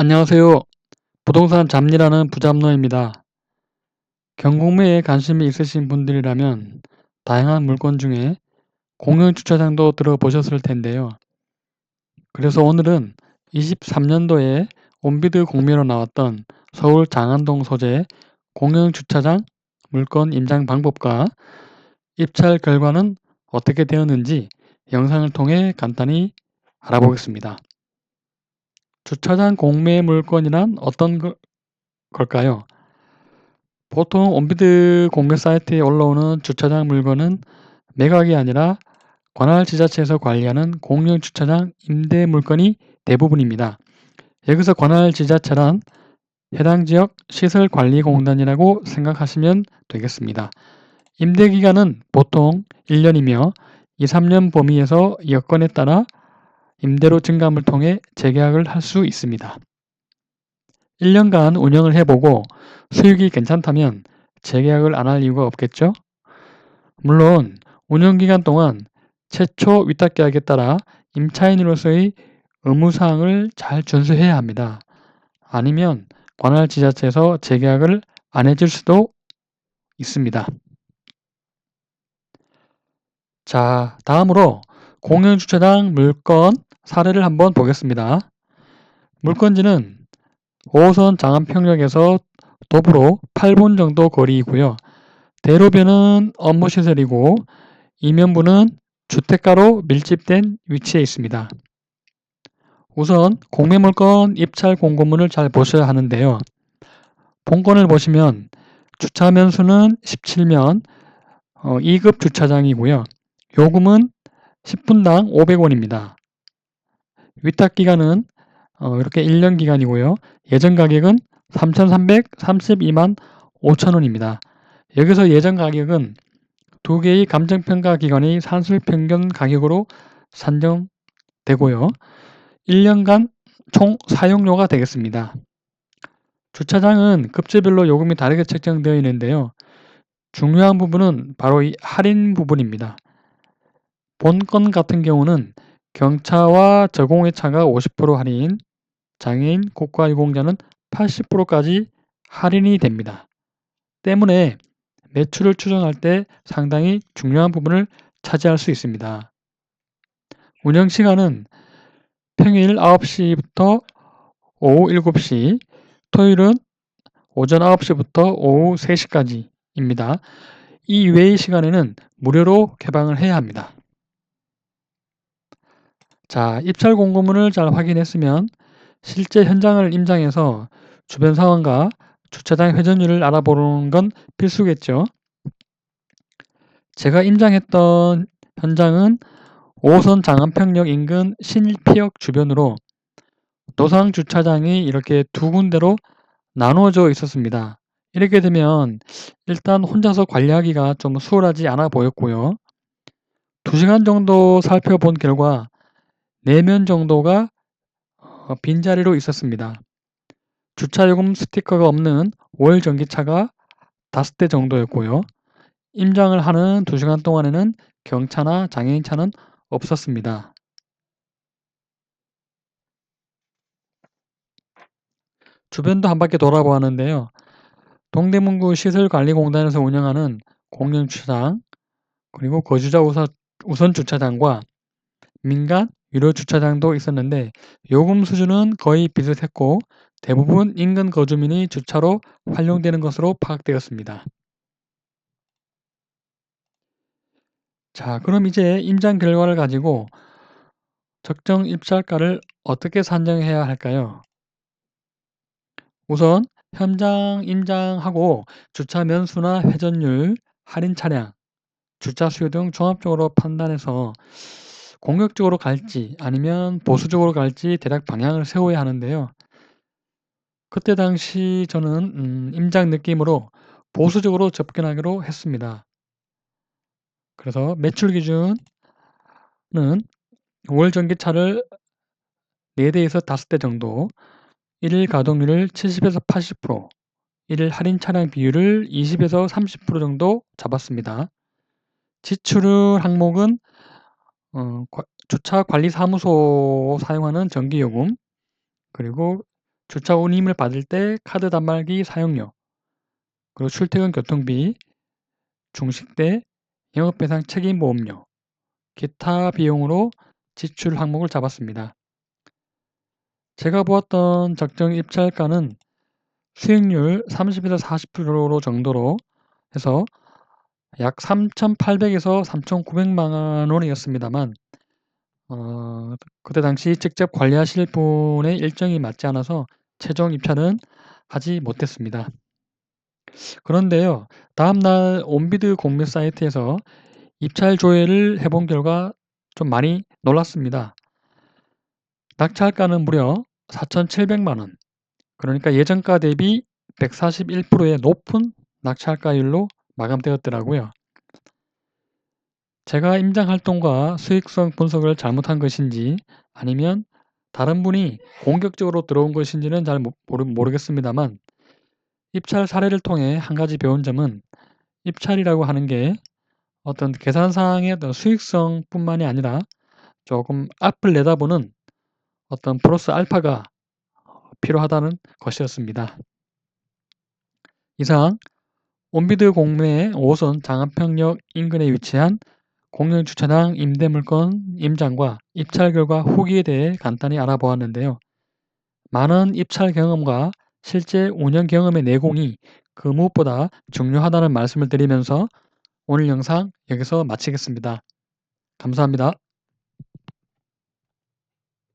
안녕하세요. 부동산 잡리라는 부잡러입니다. 경공매에 관심이 있으신 분들이라면 다양한 물건 중에 공영 주차장도 들어보셨을 텐데요. 그래서 오늘은 23년도에 온비드 공매로 나왔던 서울 장안동 소재 공영 주차장 물건 임장 방법과 입찰 결과는 어떻게 되었는지 영상을 통해 간단히 알아보겠습니다. 주차장 공매 물건이란 어떤 걸까요? 보통 온비드 공매 사이트에 올라오는 주차장 물건은 매각이 아니라 관할 지자체에서 관리하는 공영 주차장 임대 물건이 대부분입니다. 여기서 관할 지자체란 해당 지역 시설관리공단이라고 생각하시면 되겠습니다. 임대 기간은 보통 1년이며 2, 3년 범위에서 여건에 따라 임대료 증감을 통해 재계약을 할 수 있습니다. 1년간 운영을 해보고 수익이 괜찮다면 재계약을 안 할 이유가 없겠죠? 물론 운영기간 동안 최초 위탁계약에 따라 임차인으로서의 의무사항을 잘 준수해야 합니다. 아니면 관할 지자체에서 재계약을 안 해줄 수도 있습니다. 자, 다음으로 공영주차장 물건 사례를 한번 보겠습니다. 물건지는 5호선 장안평역에서 도보로 8분 정도 거리이고요. 대로변은 업무시설이고 이면부는 주택가로 밀집된 위치에 있습니다. 우선 공매물건 입찰 공고문을 잘 보셔야 하는데요. 본건을 보시면 주차면수는 17면 2급 주차장이고요. 요금은 10분당 500원입니다. 위탁기간은 이렇게 1년 기간이고요. 예전 가격은 3,332만 5천원입니다. 여기서 예전 가격은 두 개의 감정평가 기관의 산술평균 가격으로 산정되고요. 1년간 총 사용료가 되겠습니다. 주차장은 급제별로 요금이 다르게 책정되어 있는데요. 중요한 부분은 바로 이 할인 부분입니다. 본건 같은 경우는 경차와 저공해차가 50% 할인, 장애인, 고가유공자는 80%까지 할인이 됩니다. 때문에 매출을 추정할 때 상당히 중요한 부분을 차지할 수 있습니다. 운영시간은 평일 9시부터 오후 7시, 토요일은 오전 9시부터 오후 3시까지입니다. 이 외의 시간에는 무료로 개방을 해야 합니다. 자, 입찰 공고문을 잘 확인했으면 실제 현장을 임장해서 주변 상황과 주차장 회전율을 알아보는 건 필수겠죠. 제가 임장했던 현장은 5호선 장안평역 인근 신일피역 주변으로 노상 주차장이 이렇게 두 군데로 나누어져 있었습니다. 이렇게 되면 일단 혼자서 관리하기가 좀 수월하지 않아 보였고요. 2시간 정도 살펴본 결과 4면 정도가 빈자리로 있었습니다. 주차요금 스티커가 없는 월 전기차가 5대 정도였고요. 임장을 하는 2시간 동안에는 경차나 장애인차는 없었습니다. 주변도 한 바퀴 돌아보았는데요. 동대문구 시설관리공단에서 운영하는 공영주차장, 그리고 거주자 우선 주차장과 민간 유료 주차장도 있었는데 요금 수준은 거의 비슷했고 대부분 인근 거주민이 주차로 활용되는 것으로 파악되었습니다. 자, 그럼 이제 임장 결과를 가지고 적정 입찰가를 어떻게 산정해야 할까요? 우선 현장 임장하고 주차 면수나 회전율, 할인 차량, 주차 수요 등 종합적으로 판단해서 공격적으로 갈지 아니면 보수적으로 갈지 대략 방향을 세워야 하는데요. 그때 당시 저는 임장 느낌으로 보수적으로 접근하기로 했습니다. 그래서 매출 기준은 월 전기차를 4대에서 5대 정도, 1일 가동률을 70에서 80%, 1일 할인 차량 비율을 20에서 30% 정도 잡았습니다. 지출 항목은 주차 관리 사무소 사용하는 전기요금, 그리고 주차 운임을 받을 때 카드 단말기 사용료, 그리고 출퇴근 교통비, 중식대, 영업배상 책임보험료, 기타 비용으로 지출 항목을 잡았습니다. 제가 보았던 적정 입찰가는 수익률 30에서 40% 정도로 해서 약 3,800에서 3,900만 원이었습니다만 그때 당시 직접 관리하실 분의 일정이 맞지 않아서 최종 입찰은 하지 못했습니다. 그런데요, 다음날 온비드 공매 사이트에서 입찰 조회를 해본 결과 좀 많이 놀랐습니다. 낙찰가는 무려 4,700만 원, 그러니까 예정가 대비 141%의 높은 낙찰가율로 마감되었더라고요. 제가 임장 활동과 수익성 분석을 잘못한 것인지 아니면 다른 분이 공격적으로 들어온 것인지는 잘 모르겠습니다만 입찰 사례를 통해 한 가지 배운 점은 입찰이라고 하는 게 어떤 계산상의 어떤 수익성뿐만이 아니라 조금 앞을 내다보는 어떤 플러스 알파가 필요하다는 것이었습니다. 이상 온비드 공매의 5호선 장안평역 인근에 위치한 공영주차장 임대물건 임장과 입찰 결과 후기에 대해 간단히 알아보았는데요. 많은 입찰 경험과 실제 운영 경험의 내공이 그 무엇보다 중요하다는 말씀을 드리면서 오늘 영상 여기서 마치겠습니다. 감사합니다.